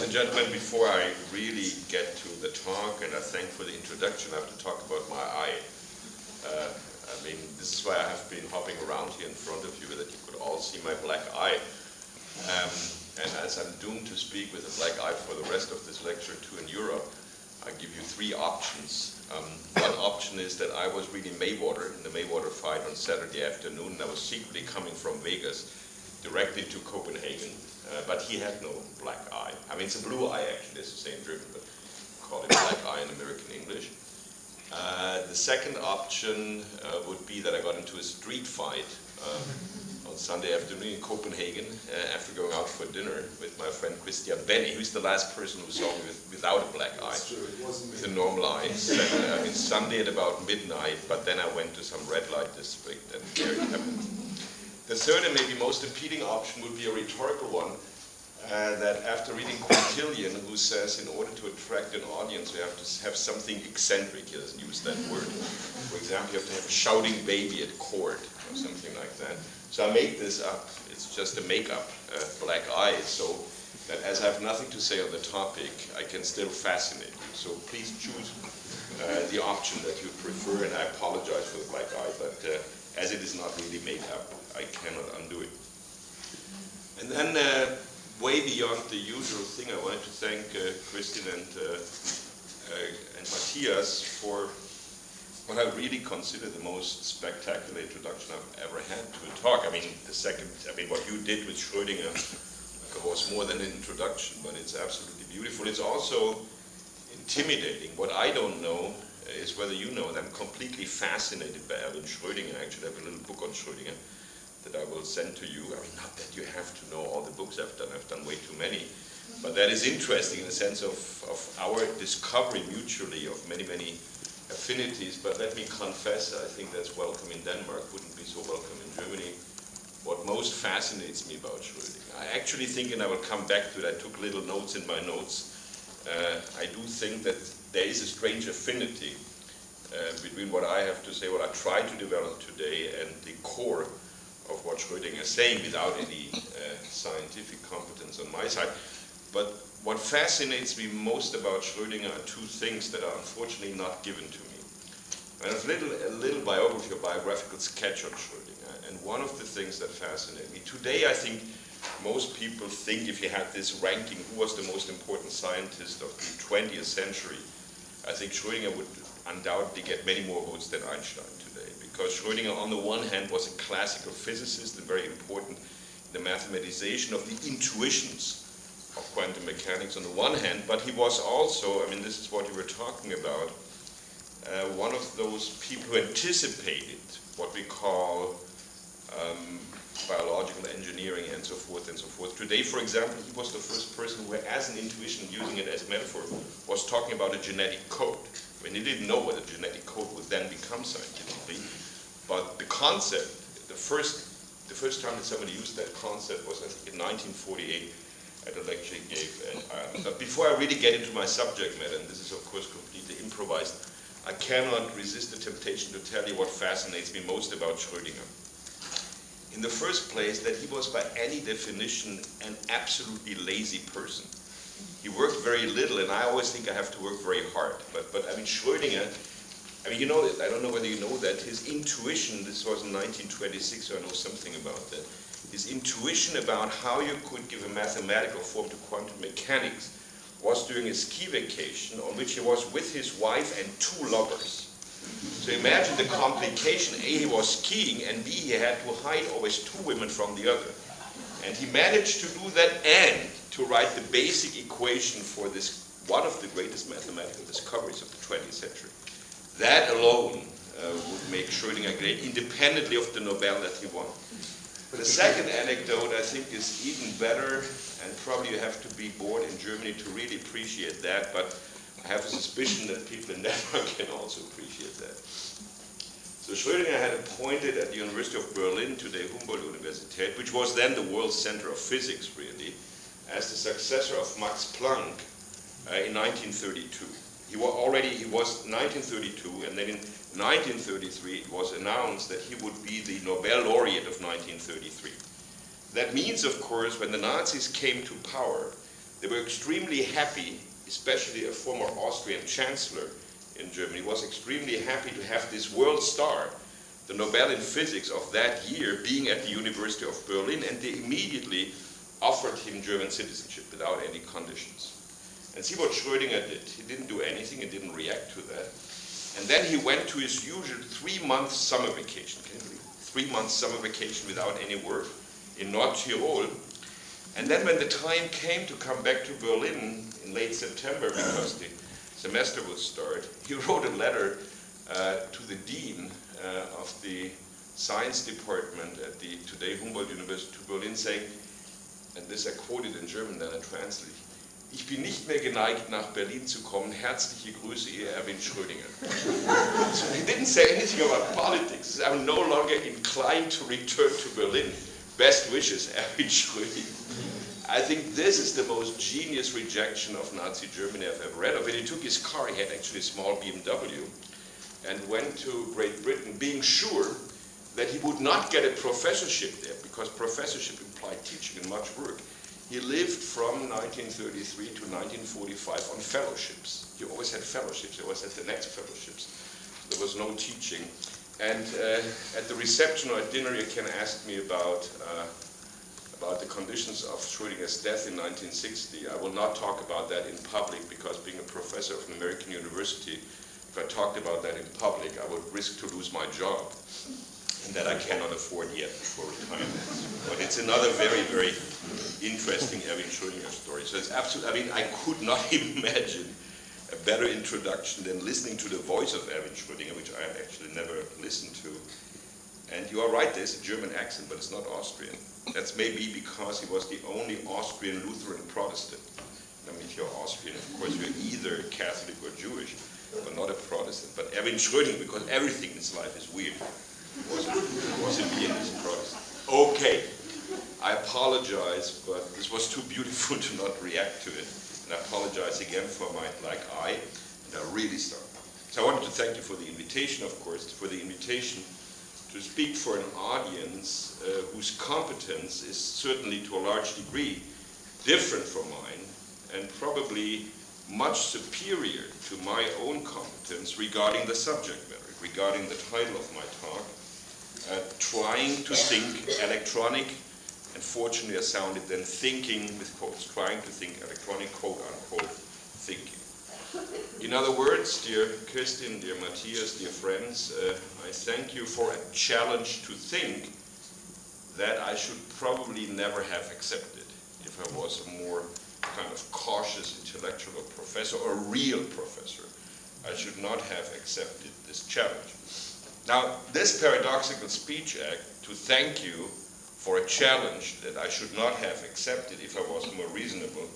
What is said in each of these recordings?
and gentlemen, before I really get to the talk, and I thank for the introduction, I have to talk about my eye. I mean, this is why I have been hopping around here in front of you, that you could all see my black eye. And as I'm doomed to speak with a black eye for the rest of this lecture tour in Europe, I give you three options. One option is that I was reading Maywater in the Maywater fight on Saturday afternoon, and I was secretly coming from Vegas directly to Copenhagen, but he had no black eye. I mean, it's a blue eye actually, it's the same German, but call it black eye in American English. The second option would be that I got into a street fight on Sunday afternoon in Copenhagen after going out for dinner with my friend Christandl, who's the last person who saw me without a black eye, with a normal eye. I mean, Sunday at about midnight, but then I went to some red light district and there it happened. The third and maybe most appealing option would be a rhetorical one, that after reading Quintilian, who says in order to attract an audience you have to have something eccentric, he doesn't use that word. For example, you have to have a shouting baby at court or something like that. So I made this up. It's just a make-up black eye, so that as I have nothing to say on the topic, I can still fascinate you. So please choose the option that you prefer, and I apologize for the black eye, but as it is not really make-up, I cannot undo it. And then, way beyond the usual thing, I wanted to thank Christandl and Matthias for what I really consider the most spectacular introduction I've ever had to a talk. I mean, what you did with Schrödinger was more than an introduction, but it's absolutely beautiful. It's also intimidating. What I don't know is whether you know that I'm completely fascinated by Erwin Schrödinger. Actually, I have a little book on Schrödinger that I will send to you. I mean, not that you have to know all the books I've done way too many, but that is interesting in the sense of our discovery mutually of many, many affinities. But let me confess, I think that's welcome in Denmark, wouldn't be so welcome in Germany. What most fascinates me about Schrödinger, I actually think, and I will come back to it, I took little notes in my notes, I do think that there is a strange affinity between what I have to say, what I try to develop today, and the core of what Schrödinger is saying without any scientific competence on my side. But what fascinates me most about Schrödinger are two things that are unfortunately not given to me. I have a little biography or biographical sketch on Schrödinger, and one of the things that fascinate me today, I think most people think if you had this ranking, who was the most important scientist of the 20th century, I think Schrödinger would undoubtedly get many more votes than Einstein today. Because Schrödinger, on the one hand, was a classical physicist and very important in the mathematization of the intuitions of quantum mechanics on the one hand, but he was also, I mean, this is what you were talking about, one of those people who anticipated what we call biological engineering and so forth and so forth. Today, for example, he was the first person who, as an intuition, using it as metaphor, was talking about a genetic code. I mean, he didn't know what a genetic code would then become scientifically, but the concept, the first time that somebody used that concept was, I think, in 1948 at a lecture he gave. But before I really get into my subject matter, and this is of course completely improvised, I cannot resist the temptation to tell you what fascinates me most about Schrödinger. In the first place, that he was by any definition an absolutely lazy person. He worked very little, and I always think I have to work very hard. But I mean, Schrödinger, I mean, you know, I don't know whether you know that, his intuition, this was in 1926, so I know something about that, his intuition about how you could give a mathematical form to quantum mechanics was during a ski vacation on which he was with his wife and two lovers. So imagine the complication. A, he was skiing, and B, he had to hide always two women from the other. And he managed to do that and to write the basic equation for this, one of the greatest mathematical discoveries of the 20th century. That alone would make Schrödinger great, independently of the Nobel that he won. The second anecdote, I think, is even better, and probably you have to be born in Germany to really appreciate that, but I have a suspicion that people in Denmark can also appreciate that. So Schrödinger had appointed at the University of Berlin, today Humboldt-Universität, which was then the world center of physics, really, as the successor of Max Planck in 1932. He was 1932, and then in 1933 it was announced that he would be the Nobel laureate of 1933. That means, of course, when the Nazis came to power, They were extremely happy, especially a former Austrian chancellor in Germany was extremely happy to have this world star, the Nobel in Physics of that year, being at the University of Berlin, and they immediately offered him German citizenship without any conditions. And see what Schrödinger did. He didn't do anything, he didn't react to that. And then he went to his usual 3-month summer vacation. Can you believe it? 3-month summer vacation without any work in North Tyrol. And then when the time came to come back to Berlin in late September, because the semester would start, he wrote a letter to the dean of the science department at the today Humboldt University to Berlin saying, and this I quoted in German, then I translate, ich bin nicht mehr geneigt, nach Berlin zu kommen. Herzliche Grüße, Ihr Erwin Schrödinger. So he didn't say anything about politics. I'm no longer inclined to return to Berlin. Best wishes, Erwin Schrödinger. I think this is the most genius rejection of Nazi Germany I've ever read of. When he took his car, he had actually a small BMW, and went to Great Britain, being sure that he would not get a professorship there, because professorship implied teaching and much work. He lived from 1933 to 1945 on fellowships. He always had fellowships, he always had the next fellowships. There was no teaching. And at the reception or at dinner, you can ask me about the conditions of Schrödinger's death in 1960. I will not talk about that in public, because being a professor of an American university, if I talked about that in public, I would risk to lose my job. And that I cannot afford yet before retirement. But it's another very, very interesting Erwin Schrödinger story. So it's absolutely, I mean, I could not imagine a better introduction than listening to the voice of Erwin Schrödinger, which I actually never listened to. And you are right, there's a German accent, but it's not Austrian. That's maybe because he was the only Austrian Lutheran Protestant. I mean, if you're Austrian, of course, you're either Catholic or Jewish, but not a Protestant. But Erwin Schrödinger, because everything in his life is weird, was in the end a Protestant. Okay, I apologize, but this was too beautiful to not react to it. And I apologize again for my black eye, and I really start. So I wanted to thank you for the invitation, of course, for the invitation to speak for an audience whose competence is certainly to a large degree different from mine, and probably much superior to my own competence regarding the subject matter, regarding the title of my talk, trying to think electronic, and fortunately I sounded then thinking with quotes, trying to think electronic, quote unquote, thinking. In other words, dear Christandl, dear Matthias, dear friends, I thank you for a challenge to think that I should probably never have accepted if I was a more kind of cautious intellectual professor, or real professor. I should not have accepted this challenge. Now, this paradoxical speech act, to thank you for a challenge that I should not have accepted if I was more reasonable,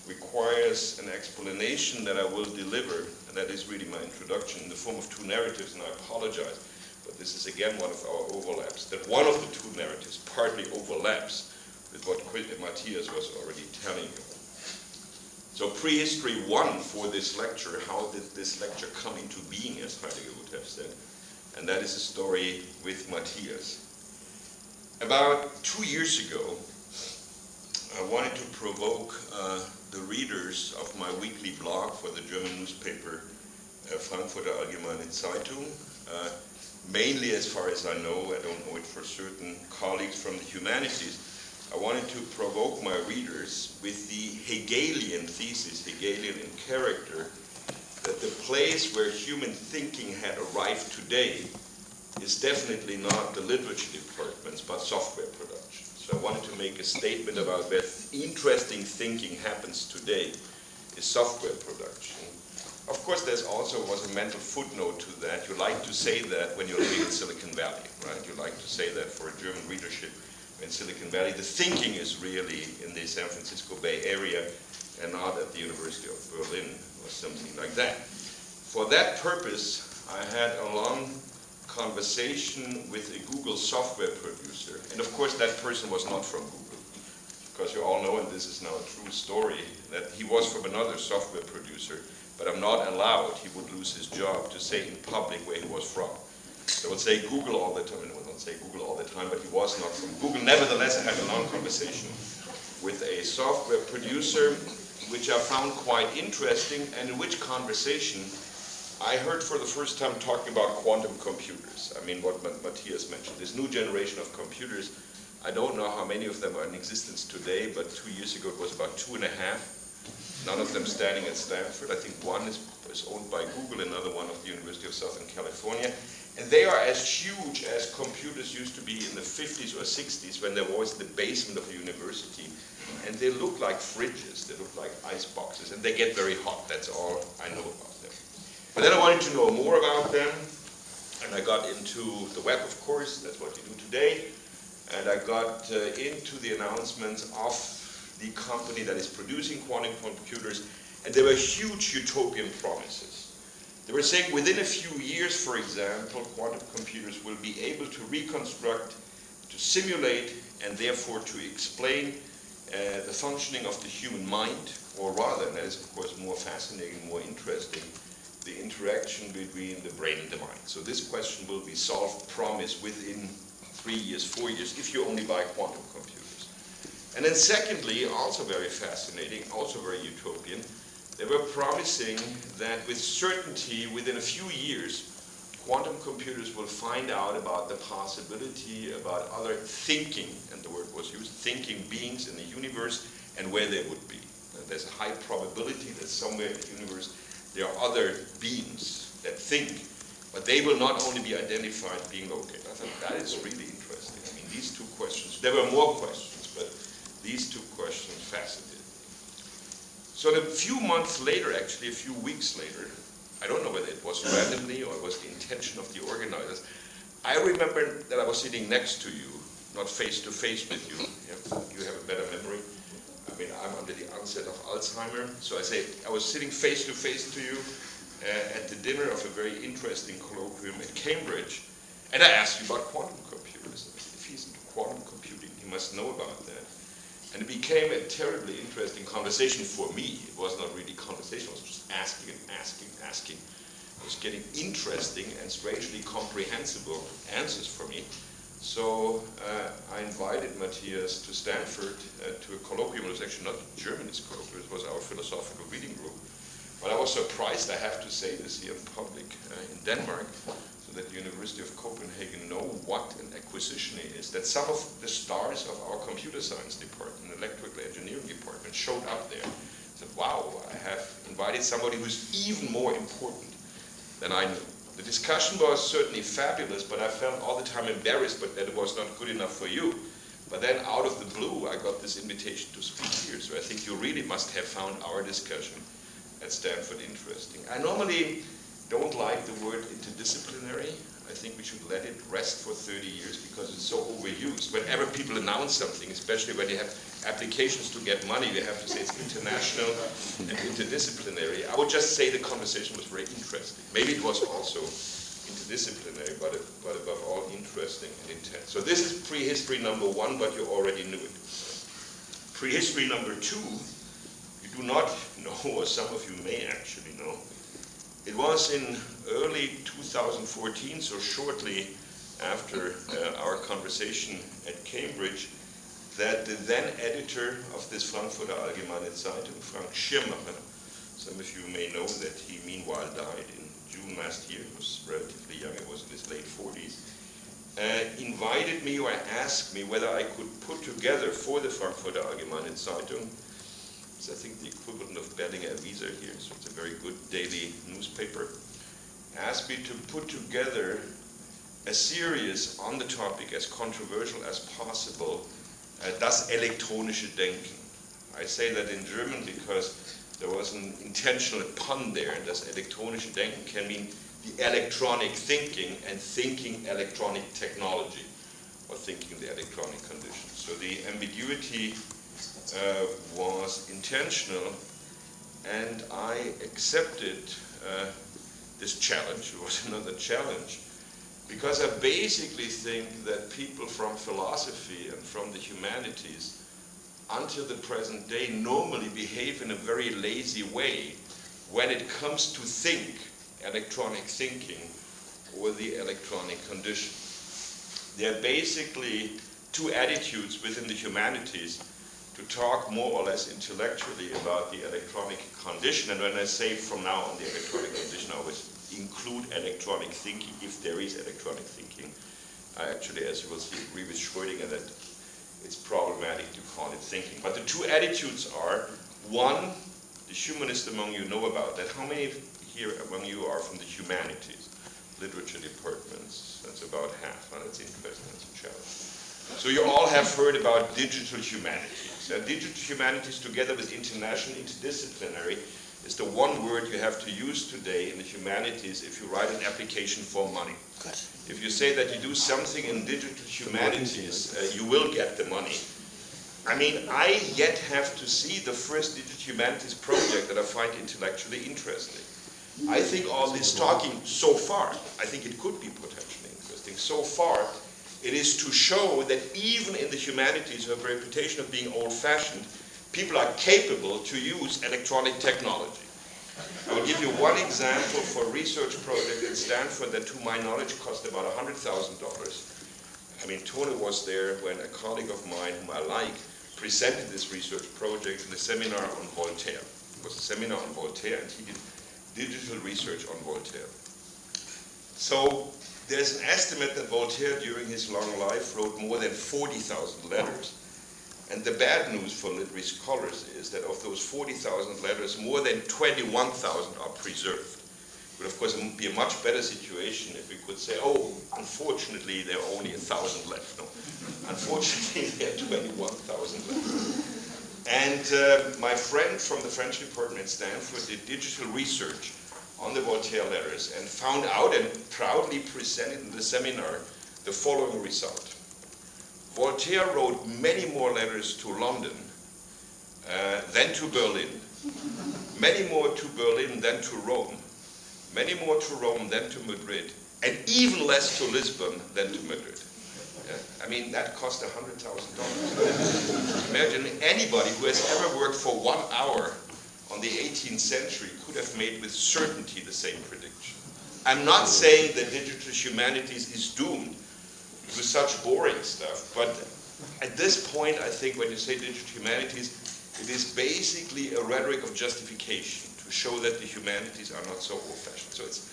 requires an explanation that I will deliver, and that is really my introduction, in the form of two narratives, and I apologize, but this is again one of our overlaps, that one of the two narratives partly overlaps with what Matthias was already telling you. So prehistory 1 for this lecture, how did this lecture come into being, as Heidegger would have said, and that is a story with Matthias. About 2 years ago, I wanted to provoke the readers of my weekly blog for the German newspaper Frankfurter Allgemeine Zeitung, mainly as far as I know, I don't know it for certain, colleagues from the humanities. I wanted to provoke my readers with the Hegelian thesis, Hegelian in character, that the place where human thinking had arrived today is definitely not the literature departments, but software production. So I wanted to make a statement about where interesting thinking happens today is software production. Of course, there's also was a mental footnote to that. You like to say that when you're living in Silicon Valley, right? You like to say that for a German readership in Silicon Valley. The thinking is really in the San Francisco Bay Area and not at the University of Berlin or something like that. For that purpose, I had a long conversation with a Google software producer, and of course that person was not from Google, because you all know, and this is now a true story, that he was from another software producer, but I'm not allowed, he would lose his job, to say in public where he was from. I would say Google all the time, I would not say Google all the time, but he was not from Google. Nevertheless, I had a long conversation with a software producer, which I found quite interesting, and in which conversation I heard for the first time talking about quantum computers. I mean, what Matthias mentioned, this new generation of computers. I don't know how many of them are in existence today, but 2 years ago it was about 2.5. None of them standing at Stanford. I think one is owned by Google, another one of the University of Southern California. And they are as huge as computers used to be in the 50s or 60s when there was the basement of a university. And they look like fridges, they look like ice boxes, and they get very hot. That's all I know about them. But then I wanted to know more about them, and I got into the web, of course, that's what you do today. And I got into the announcements of the company that is producing quantum computers, and there were huge utopian promises. They were saying within a few years, for example, quantum computers will be able to reconstruct, to simulate, and therefore to explain the functioning of the human mind, or rather, and that is of course more fascinating, more interesting, the interaction between the brain and the mind. So this question will be solved, promise, within 3 years, 4 years, if you only buy quantum computers. And then secondly, also very fascinating, also very utopian, they were promising that with certainty, within a few years, quantum computers will find out about the possibility about other thinking, and the word was used, thinking beings in the universe, and where they would be. There's a high probability that somewhere in the universe there are other beings that think, but they will not only be identified being located. I thought that is really interesting. I mean, these two questions, there were more questions, but these two questions fascinated me. So a few months later, actually a few weeks later, I don't know whether it was randomly or it was the intention of the organizers, I remember that I was sitting next to you, not face to face with you. You have a better memory. I mean, I'm under the onset of Alzheimer, so I was sitting face to face to you at the dinner of a very interesting colloquium at Cambridge, and I asked you about quantum computers. If he's into quantum computing, he must know about that. And it became a terribly interesting conversation for me. It was not really conversation, I was just asking and asking, asking. It was getting interesting and strangely comprehensible answers for me. So I invited Matthias to Stanford to a colloquium. It was actually not a Germanist colloquium, it was our philosophical reading group. But I was surprised, I have to say this here in public, in Denmark, so that the University of Copenhagen know what an acquisition is, that some of the stars of our computer science department, electrical engineering department, showed up there. I said, wow, I have invited somebody who's even more important than I knew. The discussion was certainly fabulous, but I felt all the time embarrassed, but that it was not good enough for you. But then out of the blue, I got this invitation to speak here, so I think you really must have found our discussion at Stanford interesting. I normally don't like the word interdisciplinary. I think we should let it rest for 30 years because it's so overused. Whenever people announce something, especially when you have applications to get money, you have to say it's international and interdisciplinary. I would just say the conversation was very interesting. Maybe it was also interdisciplinary, but above all interesting and intense. So this is prehistory number 1, but you already knew it. Prehistory number 2, you do not know, or some of you may actually know. It was in early 2014, so shortly after our conversation at Cambridge, that the then editor of this Frankfurter Allgemeine Zeitung, Frank Schirmacher, some of you may know that he meanwhile died in June last year. He was relatively young, he was in his late 40s, invited me or asked me whether I could put together for the Frankfurter Allgemeine Zeitung, it's I think the equivalent of Berlinger Aviser here, so it's a very good daily newspaper, asked me to put together a series on the topic as controversial as possible, das elektronische Denken. I say that in German because there was an intentional pun there. Das elektronische Denken can mean the electronic thinking and thinking electronic technology, or thinking the electronic conditions. So the ambiguity was intentional, and I accepted this challenge. It was another challenge, because I basically think that people from philosophy and from the humanities until the present day normally behave in a very lazy way when it comes to think, electronic thinking, or the electronic condition. There are basically two attitudes within the humanities to to talk more or less intellectually about the electronic condition. And when I say from now on the electronic condition, I always include electronic thinking, if there is electronic thinking. I actually, as you will see, agree with Schrödinger that it's problematic to call it thinking. But the two attitudes are, one, the humanist among you know about that. How many here among you are from the humanities, literature departments? That's about half. That's interesting, that's a challenge. So you all have heard about digital humanities. Digital humanities, together with international interdisciplinary, is the one word you have to use today in the humanities if you write an application for money. Good. If you say that you do something in digital humanities, you will get the money. I mean, I yet have to see the first digital humanities project that I find intellectually interesting. I think all this talking so far, I think it could be potentially interesting. So far, it is to show that even in the humanities who have a reputation of being old-fashioned, people are capable to use electronic technology. I will give you one example for a research project at Stanford that, to my knowledge, cost about $100,000. I mean, Tony was there when a colleague of mine, whom I like, presented this research project in a seminar on Voltaire. It was a seminar on Voltaire, and he did digital research on Voltaire. So there's an estimate that Voltaire, during his long life, wrote more than 40,000 letters. And the bad news for literary scholars is that of those 40,000 letters, more than 21,000 are preserved. It would, of course, be a much better situation if we could say, oh, unfortunately, there are only 1,000 left. No, unfortunately, there are 21,000 left. And my friend from the French department at Stanford did digital research on the Voltaire letters and found out and proudly presented in the seminar the following result. Voltaire wrote many more letters to London than to Berlin, many more to Berlin than to Rome, many more to Rome than to Madrid, and even less to Lisbon than to Madrid. Yeah? I mean, that cost $100,000. Imagine anybody who has ever worked for 1 hour on the 18th century could have made with certainty the same prediction. I'm not saying that digital humanities is doomed to such boring stuff, but at this point, I think when you say digital humanities, it is basically a rhetoric of justification to show that the humanities are not so old-fashioned. So it's,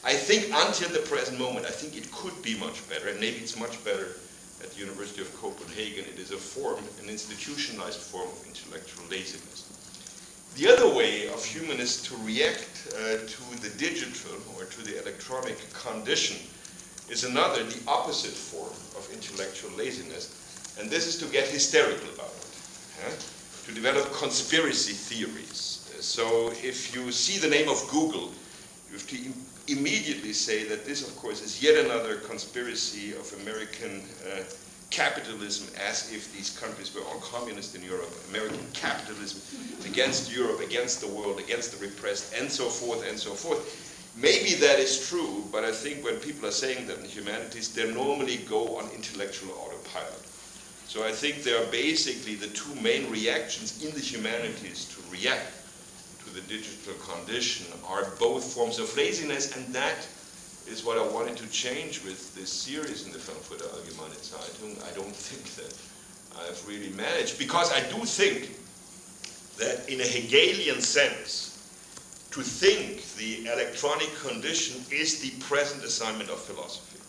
I think until the present moment, I think it could be much better, and maybe it's much better at the University of Copenhagen. It is a form, an institutionalized form of intellectual laziness. The other way of humanists to react to the digital or to the electronic condition is another, the opposite form of intellectual laziness, and this is to get hysterical about it, to develop conspiracy theories. So if you see the name of Google, you have to immediately say that this, of course, is yet another conspiracy of American capitalism, as if these countries were all communist in Europe, American capitalism against Europe, against the world, against the repressed, and so forth, and so forth. Maybe that is true, but I think when people are saying that in the humanities, they normally go on intellectual autopilot. So I think there are basically the two main reactions in the humanities to react to the digital condition are both forms of laziness, and that is what I wanted to change with this series in the Frankfurter Allgemeine Zeitung. I don't think that I've really managed, because I do think that in a Hegelian sense, to think the electronic condition is the present assignment of philosophy.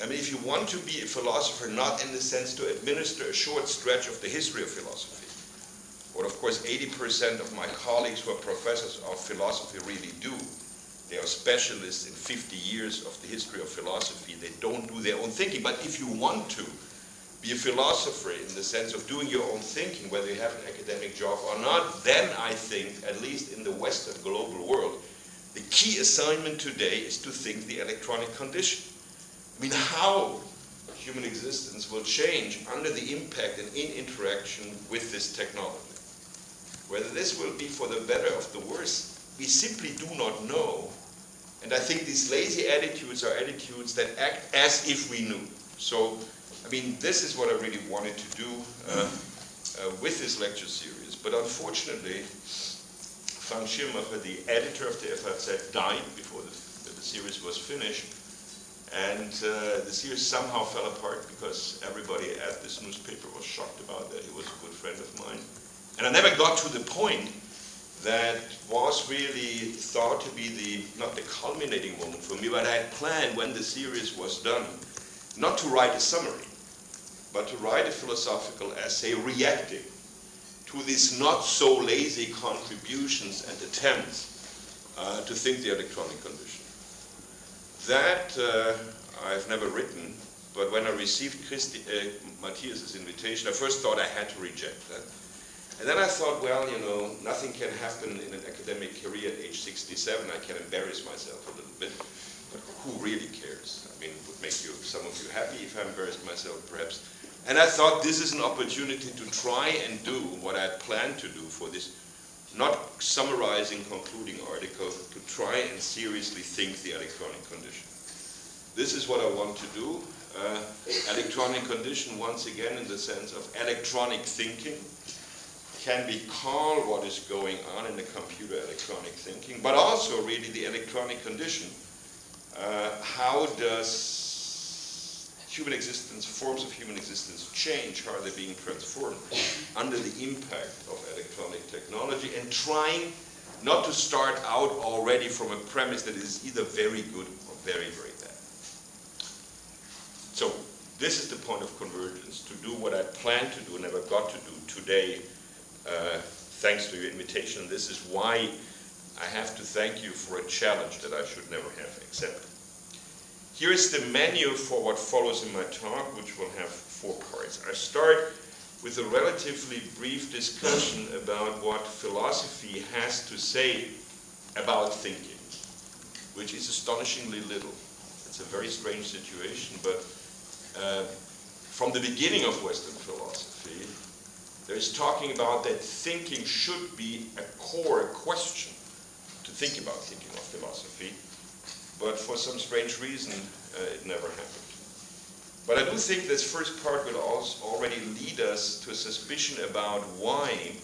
I mean, if you want to be a philosopher, not in the sense to administer a short stretch of the history of philosophy, what of course 80% of my colleagues who are professors of philosophy really do. They are specialists in 50 years of the history of philosophy. They don't do their own thinking. But if you want to be a philosopher in the sense of doing your own thinking, whether you have an academic job or not, then I think, at least in the Western global world, the key assignment today is to think the electronic condition. I mean, how human existence will change under the impact and in interaction with this technology. Whether this will be for the better or the worse, we simply do not know. And I think these lazy attitudes are attitudes that act as if we knew. So, I mean, this is what I really wanted to do with this lecture series. But unfortunately, Frank Schirmacher, the editor of the FAZ, died before the series was finished. And the series somehow fell apart because everybody at this newspaper was shocked about that. He was a good friend of mine. And I never got to the point that was really thought to be not the culminating moment for me, but I had planned when the series was done, not to write a summary, but to write a philosophical essay reacting to these not so lazy contributions and attempts to think the electronic condition. That I've never written, but when I received Matthias's invitation, I first thought I had to reject that. And then I thought, well, you know, nothing can happen in an academic career at age 67. I can embarrass myself a little bit, but who really cares? I mean, it would make some of you happy if I embarrassed myself, perhaps. And I thought this is an opportunity to try and do what I had planned to do for this, not summarizing, concluding article, to try and seriously think the electronic condition. This is what I want to do. Electronic condition, once again, in the sense of electronic thinking, can be called what is going on in the computer electronic thinking, but also really the electronic condition. How does human existence, forms of human existence change? How are they being transformed under the impact of electronic technology? And trying not to start out already from a premise that is either very good or very, very bad. So this is the point of convergence, to do what I planned to do, never got to do today, thanks to your invitation. This is why I have to thank you for a challenge that I should never have accepted. Here is the menu for what follows in my talk, which will have 4 parts. I start with a relatively brief discussion about what philosophy has to say about thinking, which is astonishingly little. It's a very strange situation, but from the beginning of Western philosophy, there is talking about that thinking should be a core question to think about thinking of philosophy, but for some strange reason it never happened. But I do think this first part will also already lead us to a suspicion about why,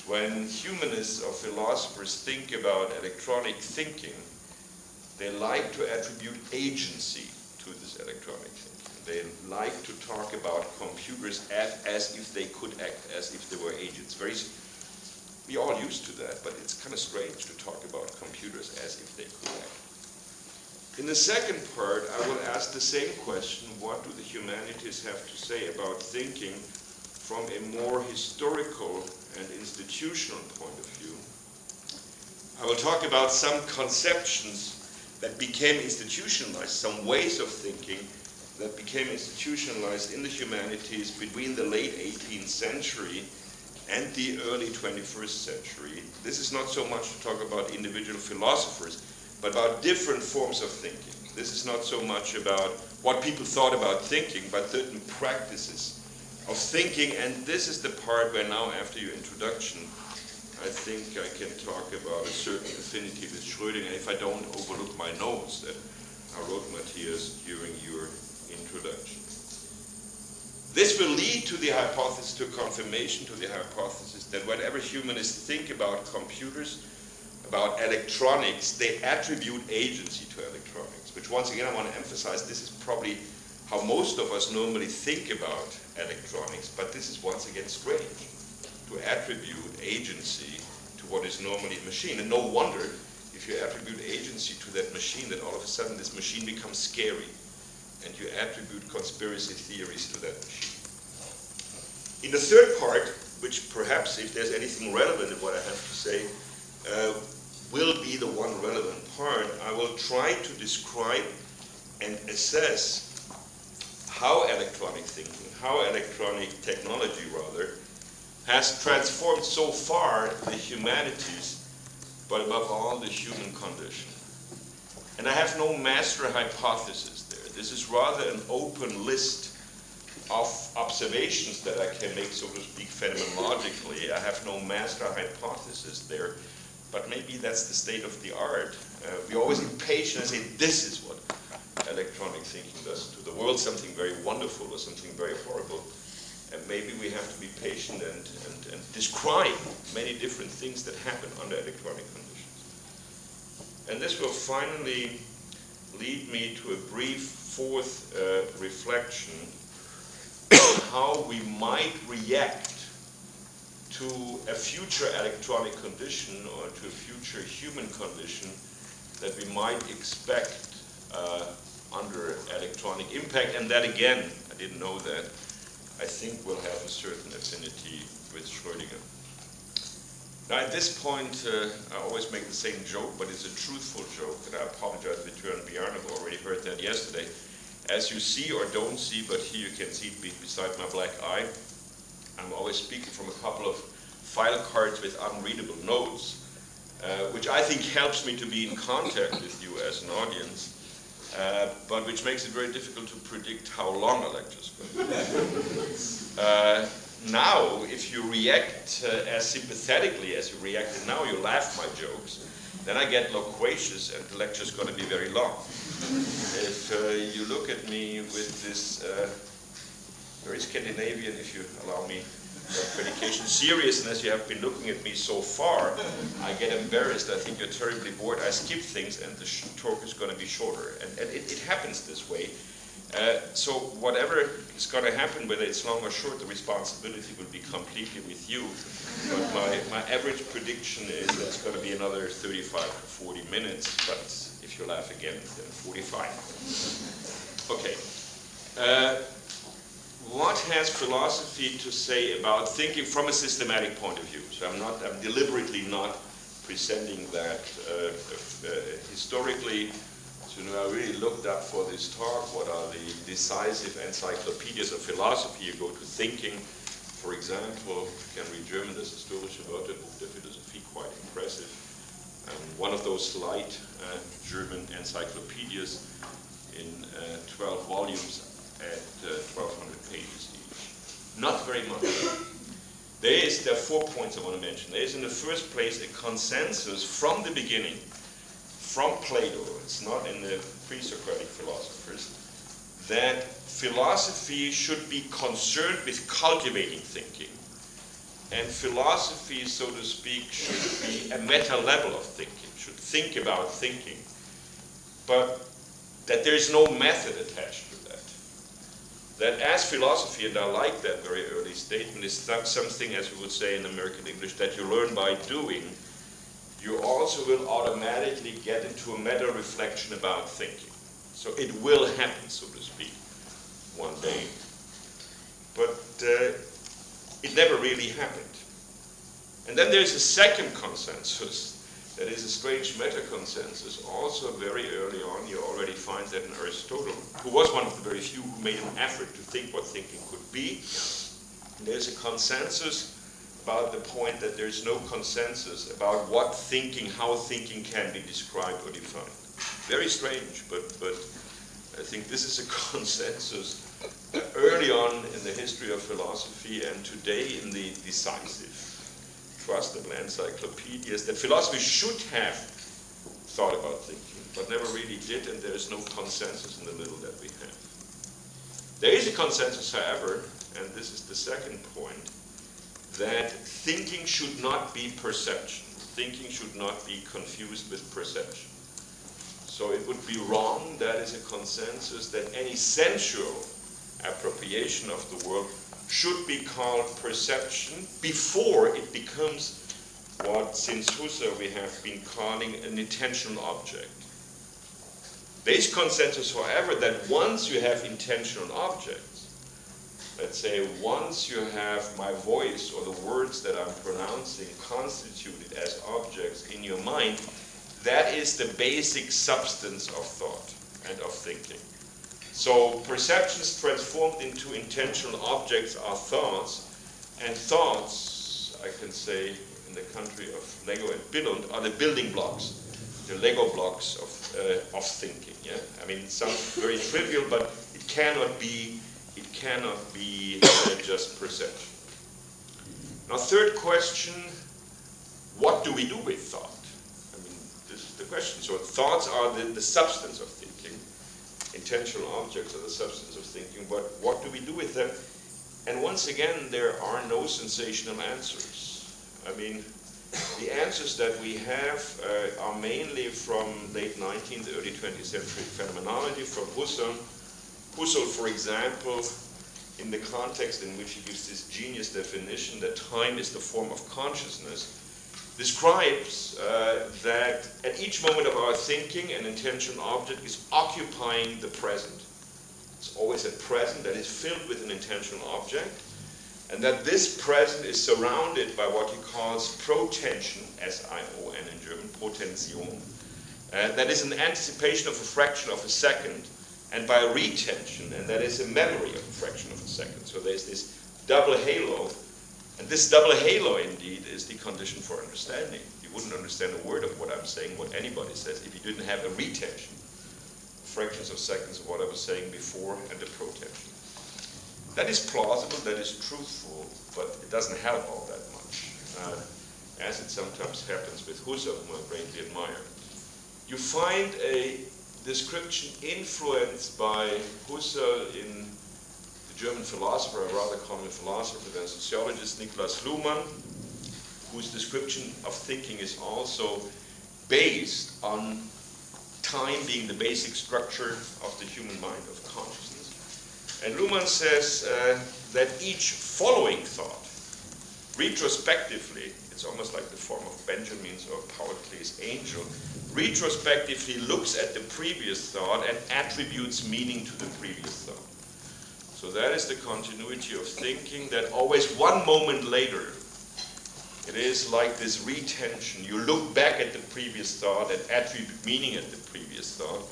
when humanists or philosophers think about electronic thinking, they like to attribute agency to this electronic thinking. They like to talk about computers as if they could act, as if they were agents. We all used to that, but it's kind of strange to talk about computers as if they could act. In the second part, I will ask the same question: what do the humanities have to say about thinking from a more historical and institutional point of view? I will talk about some conceptions that became institutionalized, some ways of thinking that became institutionalized in the humanities between the late 18th century and the early 21st century. This is not so much to talk about individual philosophers, but about different forms of thinking. This is not so much about what people thought about thinking, but certain practices of thinking. And this is the part where now, after your introduction, I think I can talk about a certain affinity with Schrödinger, if I don't overlook my notes that I wrote, Matthias, during your introduction. This will lead to the hypothesis, to confirmation to the hypothesis that whenever humanists think about computers, about electronics, they attribute agency to electronics, which once again I want to emphasize, this is probably how most of us normally think about electronics, but this is once again strange, to attribute agency to what is normally a machine. And no wonder if you attribute agency to that machine, that all of a sudden this machine becomes scary, and you attribute conspiracy theories to that machine. In the third part, which perhaps, if there's anything relevant in what I have to say, will be the one relevant part, I will try to describe and assess how electronic thinking, how electronic technology rather, has transformed so far the humanities, but above all the human condition. And I have no master hypothesis there. This is rather an open list of observations that I can make, so to speak, phenomenologically. I have no master hypothesis there, but maybe that's the state of the art. We're always impatient and say, this is what electronic thinking does to the world, something very wonderful or something very horrible. And maybe we have to be patient and describe many different things that happen under electronic conditions. And this will finally lead me to a brief fourth reflection, how we might react to to a future electronic condition or to a future human condition that we might expect under electronic impact, and that again, I didn't know that, I think will have a certain affinity with Schrödinger. Now at this point, I always make the same joke, but it's a truthful joke, and I apologize to Björn Bjarne, who already heard that yesterday. As you see or don't see, but here you can see it beside my black eye, I'm always speaking from a couple of file cards with unreadable notes, which I think helps me to be in contact with you as an audience, but which makes it very difficult to predict how long a lecture is going to be. Now, if you react as sympathetically as you reacted now, you laugh my jokes, then I get loquacious and the lecture is going to be very long. If you look at me with this very Scandinavian, if you allow me predication, seriousness you have been looking at me so far, I get embarrassed. I think you're terribly bored. I skip things and the talk is going to be shorter. And it happens this way. So whatever is going to happen, whether it's long or short, the responsibility will be completely with you. But my average prediction is that it's going to be another 35 to 40 minutes, but if you laugh again, then 45. Okay. What has philosophy to say about thinking from a systematic point of view? So I'm deliberately not presenting that historically. So I really looked up for this talk, what are the decisive encyclopedias of philosophy. You go to Thinking, for example, you can read German, das historische Wörterbuch der Philosophie, quite impressive. One of those light German encyclopedias in 12 volumes at 1,200 pages each. Not very much. There are 4 points I want to mention. There is in the first place a consensus from the beginning, from Plato, it's not in the pre-Socratic philosophers, that philosophy should be concerned with cultivating thinking. And philosophy, so to speak, should be a meta level of thinking, should think about thinking, but that there is no method attached to that. That as philosophy, and I like that very early statement, is something, as we would say in American English, that you learn by doing, you also will automatically get into a meta-reflection about thinking. So it will happen, so to speak, one day. But it never really happened. And then there's a second consensus, that is a strange meta-consensus. Also very early on, you already find that in Aristotle, who was one of the very few who made an effort to think what thinking could be. And there's a consensus about the point that there's no consensus about what thinking, how thinking can be described or defined. Very strange, but I think this is a consensus early on in the history of philosophy and today in the decisive, trustable encyclopedias, that philosophy should have thought about thinking, but never really did, and there is no consensus in the middle that we have. There is a consensus, however, and this is the second point, that thinking should not be perception. Thinking should not be confused with perception. So it would be wrong, that is a consensus, that any sensual appropriation of the world should be called perception before it becomes what since Husserl we have been calling an intentional object. There is consensus, however, that once you have intentional objects, let's say once you have my voice or the words that I'm pronouncing constituted as objects in your mind, that is the basic substance of thought and of thinking. So perceptions transformed into intentional objects are thoughts, and thoughts, I can say in the country of Lego and Billund, are the building blocks, the Lego blocks of thinking. Yeah, I mean it sounds very trivial, but it cannot be just perception. Now, third question: what do we do with thought? I mean, this is the question. So thoughts are the substance of thinking. Intentional objects are the substance of thinking, but what do we do with them? And once again, there are no sensational answers. I mean, the answers that we have are mainly from late 19th, early 20th century phenomenology, from Husserl. Husserl, for example, in the context in which he gives this genius definition that time is the form of consciousness, describes that at each moment of our thinking, an intentional object is occupying the present. It's always a present that is filled with an intentional object, and that this present is surrounded by what he calls protension, S-I-O-N in German, Potention. That is an anticipation of a fraction of a second, and by retention, and that is a memory of a fraction of a second. So there's this double halo, and this double halo indeed is the condition for understanding. You wouldn't understand a word of what I'm saying, what anybody says, if you didn't have a retention, fractions of seconds of what I was saying before, and a protension. That is plausible, that is truthful, but it doesn't help all that much, as it sometimes happens with Husserl, whom I greatly admire. You find a description influenced by Husserl in the German philosopher, I rather call him a philosopher than a sociologist, Niklas Luhmann, whose description of thinking is also based on time being the basic structure of the human mind, of consciousness. And Luhmann says that each following thought, retrospectively, it's almost like the form of Benjamin's or Paulicles' angel, retrospectively looks at the previous thought and attributes meaning to the previous thought. So that is the continuity of thinking, that always one moment later, it is like this retention. You look back at the previous thought and attribute meaning at the previous thought,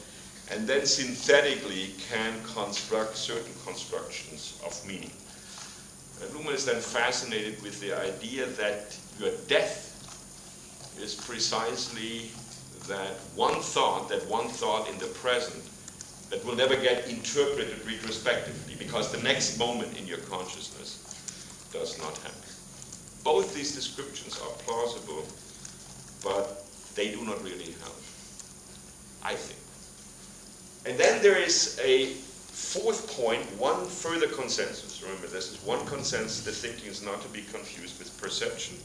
and then synthetically can construct certain constructions of meaning. And Luhmann is then fascinated with the idea that your death is precisely that one thought in the present that will never get interpreted retrospectively, because the next moment in your consciousness does not happen. Both these descriptions are plausible, but they do not really help, I think. And then there is a fourth point, one further consensus. Remember, this is one consensus that thinking is not to be confused with perception.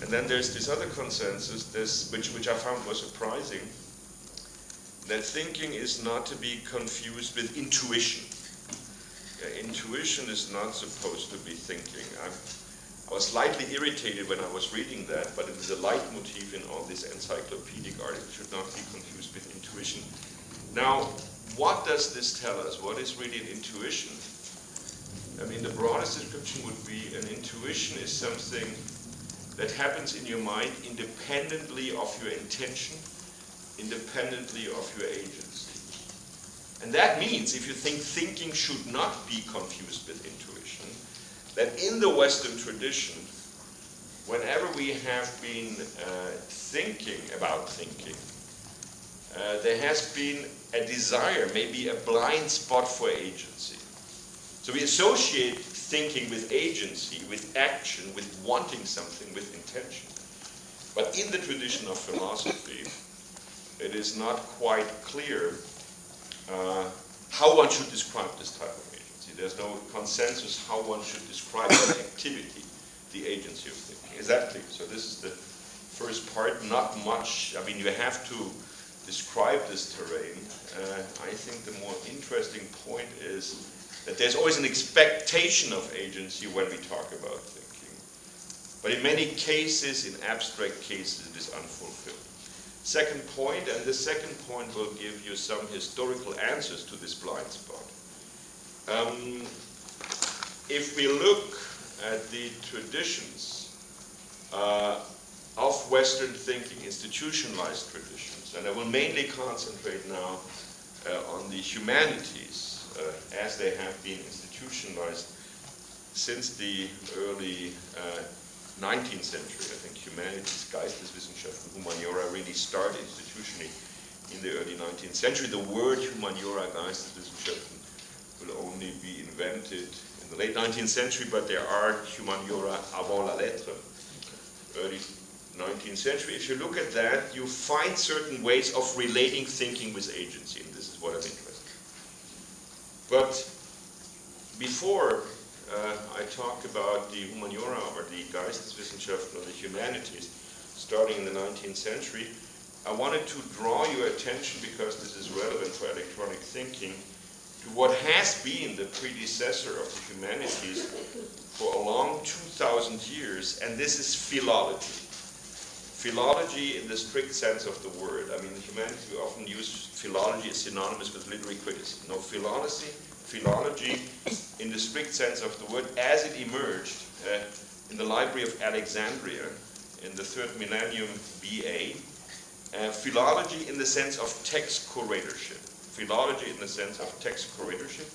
And then there's this other consensus, which I found was surprising, that thinking is not to be confused with intuition. Intuition is not supposed to be thinking. I was slightly irritated when I was reading that, but it is a leitmotif in all these encyclopedic articles. It should not be confused with intuition. Now, what does this tell us? What is really an intuition? I mean, the broadest description would be an intuition is something that happens in your mind independently of your intention, independently of your agency. And that means, if you think thinking should not be confused with intuition, that in the Western tradition, whenever we have been thinking about thinking, there has been a desire, maybe a blind spot for agency. So we associate thinking with agency, with action, with wanting something, with intention. But in the tradition of philosophy, it is not quite clear how one should describe this type of agency. There's no consensus how one should describe that activity, the agency of thinking. Is that clear? So this is the first part. Not much. I mean, you have to describe this terrain. I think the more interesting point is that there's always an expectation of agency when we talk about thinking. But in many cases, in abstract cases, it is unfulfilled. Second point, and the second point will give you some historical answers to this blind spot. If we look at the traditions of Western thinking, institutionalized traditions, and I will mainly concentrate now on the humanities, as they have been institutionalized since the early 19th century. I think humanities, Geisteswissenschaften, humaniora really started institutionally in the early 19th century. The word humaniora, Geisteswissenschaften, will only be invented in the late 19th century, but there are humaniora avant la lettre, early 19th century. If you look at that, you find certain ways of relating thinking with agency, and this is what I'm interested in. But before I talk about the humaniora or the Geisteswissenschaften or the humanities starting in the 19th century, I wanted to draw your attention, because this is relevant for electronic thinking, to to what has been the predecessor of the humanities for a long 2,000 years, and this is philology. Philology in the strict sense of the word. I mean, in humanities we often use philology as synonymous with literary criticism. No, philology in the strict sense of the word as it emerged in the Library of Alexandria in the 3rd millennium BA. Philology in the sense of text curatorship. Philology in the sense of text curatorship.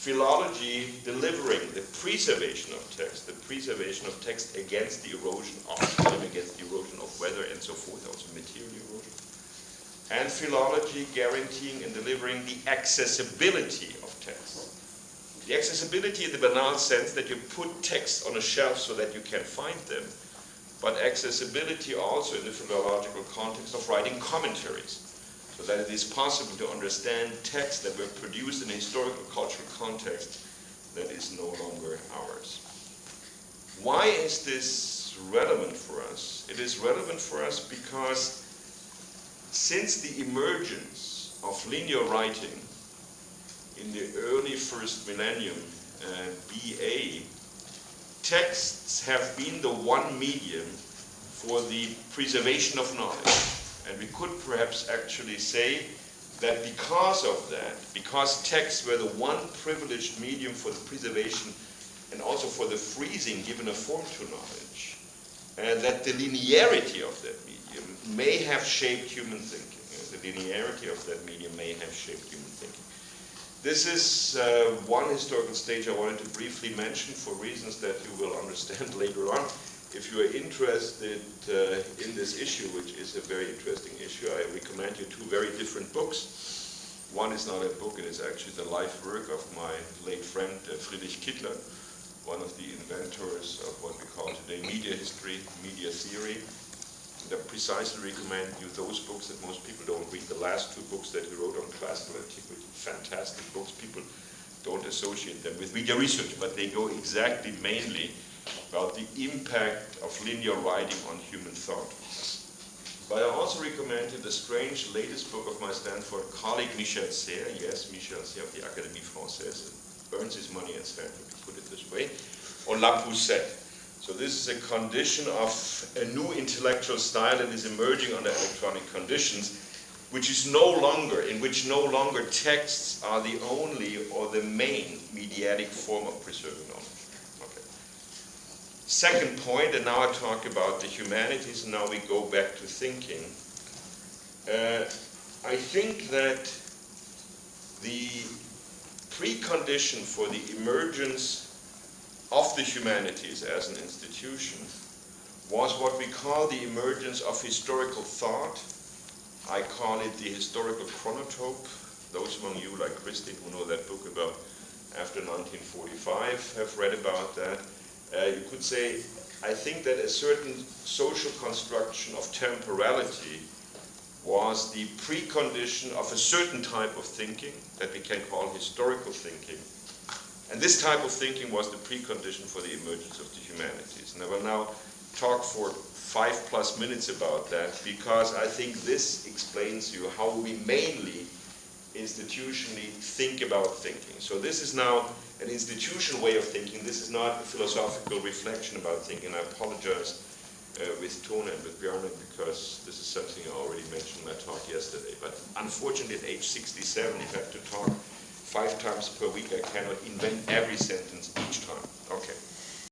Philology delivering the preservation of text against the erosion of time, against the erosion of weather and so forth, also material erosion. And philology guaranteeing and delivering the accessibility of text. The accessibility in the banal sense that you put text on a shelf so that you can find them, but accessibility also in the philological context of writing commentaries, so that it is possible to understand texts that were produced in a historical cultural context that is no longer ours. Why is this relevant for us? It is relevant for us because since the emergence of linear writing in the early 1st millennium BA, texts have been the one medium for the preservation of knowledge. And we could perhaps actually say that because of that, because texts were the one privileged medium for the preservation and also for the freezing given a form to knowledge, that the linearity of that medium may have shaped human thinking. The linearity of that medium may have shaped human thinking. This is one historical stage I wanted to briefly mention for reasons that you will understand later on. If you are interested in this issue, which is a very interesting issue, I recommend you 2 very different books. One is not a book, it is actually the life work of my late friend Friedrich Kittler, one of the inventors of what we call today media history, media theory. And I precisely recommend you those books that most people don't read. The last 2 books that he wrote on classical antiquity, fantastic books. People don't associate them with media research, but they go exactly mainly about the impact of linear writing on human thought. But I also recommend you the strange latest book of my Stanford colleague Michel Serres, yes, Michel Serres of the Académie Française, earns his money at Stanford, we put it this way, on La Poussette. So this is a condition of a new intellectual style that is emerging under electronic conditions, which is in which no longer texts are the only or the main mediatic form of preserving knowledge. Second point, and now I talk about the humanities, and now we go back to thinking. I think that the precondition for the emergence of the humanities as an institution was what we call the emergence of historical thought. I call it the historical chronotope. Those among you, like Christandl, who know that book about after 1945, have read about that. You could say, I think that a certain social construction of temporality was the precondition of a certain type of thinking that we can call historical thinking. And this type of thinking was the precondition for the emergence of the humanities. And I will now talk for 5+ minutes about that, because I think this explains to you how we mainly institutionally think about thinking. So this is now an institutional way of thinking. This is not a philosophical reflection about thinking. I apologize with Tone and with Bjarne, because this is something I already mentioned in my talk yesterday. But unfortunately at age 67, if I have to talk 5 times per week, I cannot invent every sentence each time. Okay.